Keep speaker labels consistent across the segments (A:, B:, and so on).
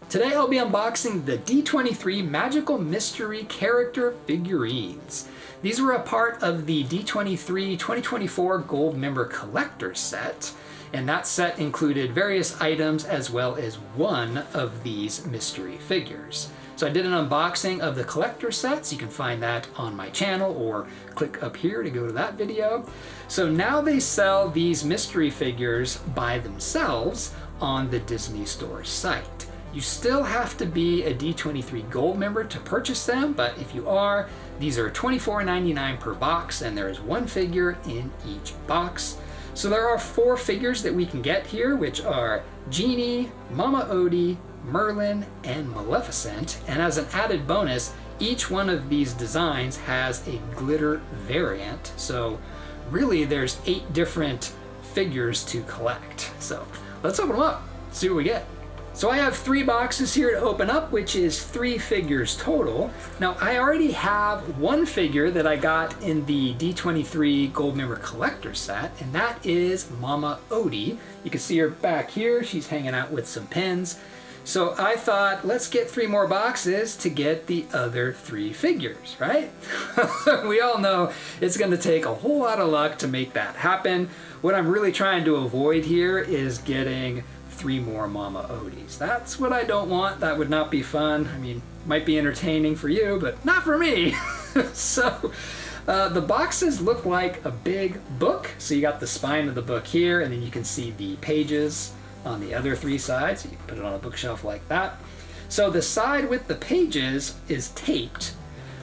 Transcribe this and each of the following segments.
A: Today I'll be unboxing the D23 Magical Mystery Character Figurines. These were a part of the D23 2024 Gold Member Collector set, and that set included various items as well as one of these mystery figures. So I did an unboxing of the collector sets. You can find that on my channel or click up here to go to that video. So now they sell these mystery figures by themselves on the Disney Store site. You still have to be a D23 Gold member to purchase them, but if you are, these are $24.99 per box, and there is one figure in each box. So there are 4 figures that we can get here, which are Genie, Mama Odie, Merlin, and Maleficent. And as an added bonus, each one of these designs has a glitter variant. So really there's 8 different figures to collect. So let's open them up, see what we get. So I have 3 boxes here to open up, which is 3 figures total. Now I already have one figure that I got in the D23 Gold Member Collector set, and that is Mama Odie. You can see her back here, she's hanging out with some pins. So I thought, let's get 3 more boxes to get the other 3 figures, right? We all know it's gonna take a whole lot of luck to make that happen. What I'm really trying to avoid here is getting 3 more Mama Odies. That's what I don't want. That would not be fun. I mean, might be entertaining for you, but not for me. So the boxes look like a big book. So you got the spine of the book here, and then you can see the pages on the other 3 sides. So you can put it on a bookshelf like that. So the side with the pages is taped,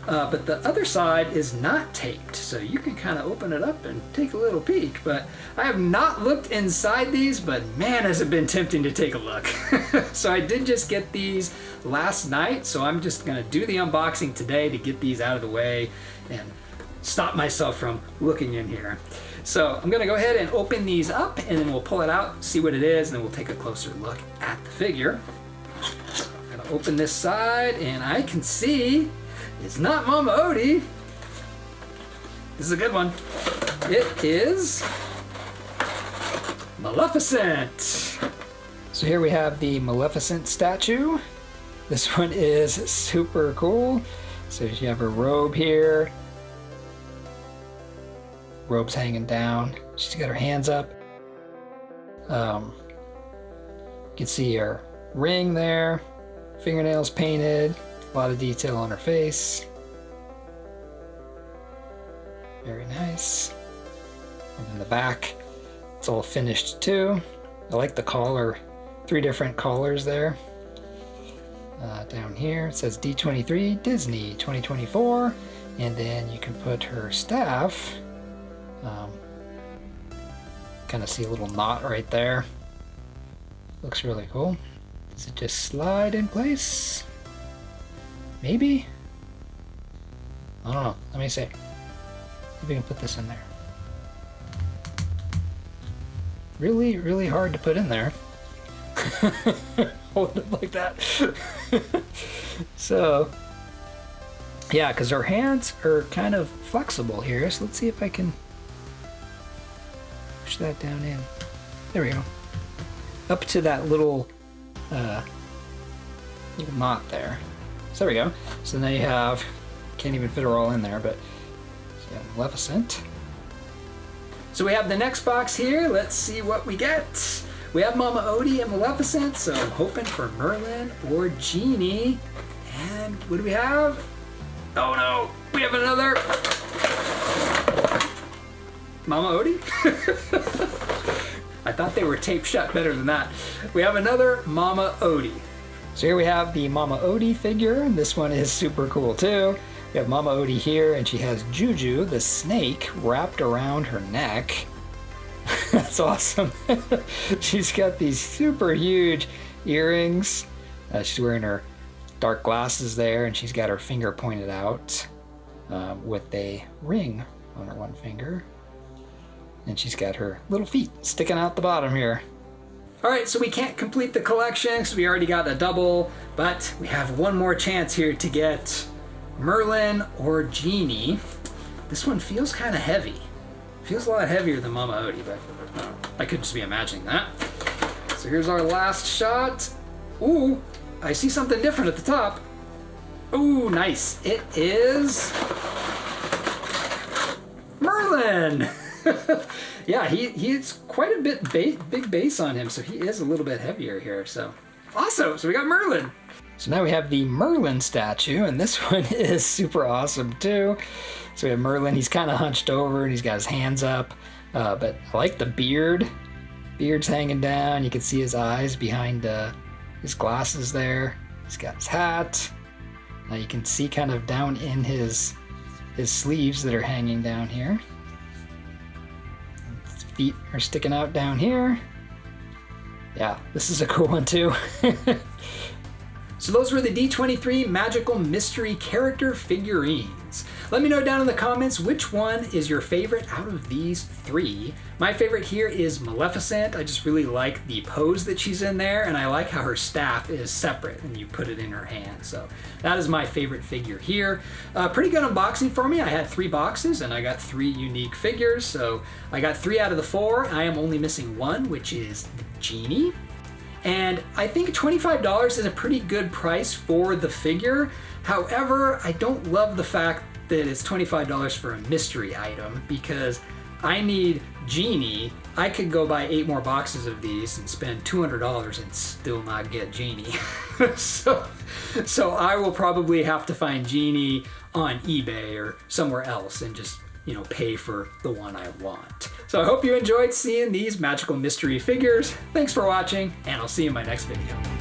A: but the other side is not taped. So you can kind of open it up and take a little peek. But I have not looked inside these, but man, has it been tempting to take a look. So I did just get these last night, so I'm just gonna do the unboxing today to get these out of the way and stop myself from looking in here. So I'm gonna go ahead and open these up, and then we'll pull it out, see what it is, and then we'll take a closer look at the figure. So I'm gonna open this side, and I can see it's not Mama Odie. This is a good one. It is Maleficent. So here we have the Maleficent statue. This one is super cool. So you have her robe here. Robe's hanging down. She's got her hands up. You can see her ring there. Fingernails painted. A lot of detail on her face. Very nice. And in the back, it's all finished too. I like the collar. 3 different collars there. Down here it says D23 Disney 2024, and then you can put her staff. Kind of see a little knot right there. Looks really cool. Does it just slide in place? Maybe? I don't know. Let me see. Maybe we can put this in there. Really, really hard to put in there. Hold it like that. So, yeah, because her hands are kind of flexible here. So let's see if I can push that down in. There we go. Up to that little knot there. So there we go. So now you have, can't even fit her all in there, but so you have Maleficent. So we have the next box here. Let's see what we get. We have Mama Odie and Maleficent, so I'm hoping for Merlin or Genie. And what do we have? Oh no, we have another Mama Odie? I thought they were taped shut better than that. We have another Mama Odie. So here we have the Mama Odie figure, and this one is super cool too. We have Mama Odie here, and she has Juju, the snake, wrapped around her neck. That's awesome. She's got these super huge earrings. She's wearing her dark glasses there, and she's got her finger pointed out with a ring on her one finger. And she's got her little feet sticking out the bottom here. Alright, so we can't complete the collection because we already got a double, but we have one more chance here to get Merlin or Genie. This one feels kind of heavy. Feels a lot heavier than Mama Odie, but I could just be imagining that. So here's our last shot. Ooh, I see something different at the top. Ooh, nice. It is Merlin. Yeah, he's quite a bit big base on him, so he is a little bit heavier here. So awesome. So we got Merlin. So now we have the Merlin statue, and this one is super awesome too. So we have Merlin. He's kind of hunched over, and he's got his hands up. But I like the beard. Beard's hanging down. You can see his eyes behind his glasses there. He's got his hat. Now you can see kind of down in his sleeves that are hanging down here. His feet are sticking out down here. Yeah, this is a cool one too. So those were the D23 Magical Mystery Character Figurines. Let me know down in the comments which one is your favorite out of these three. My favorite here is Maleficent. I just really like the pose that she's in there, and I like how her staff is separate and you put it in her hand. So that is my favorite figure here. Pretty good unboxing for me. I had 3 boxes and I got 3 unique figures. So I got 3 out of the 4. I am only missing 1, which is the Genie. And I think $25 is a pretty good price for the figure. However, I don't love the fact that it's $25 for a mystery item because I need Genie. I could go buy 8 more boxes of these and spend $200 and still not get Genie. so I will probably have to find Genie on eBay or somewhere else and just, pay for the one I want. So I hope you enjoyed seeing these magical mystery figures. Thanks for watching, and I'll see you in my next video.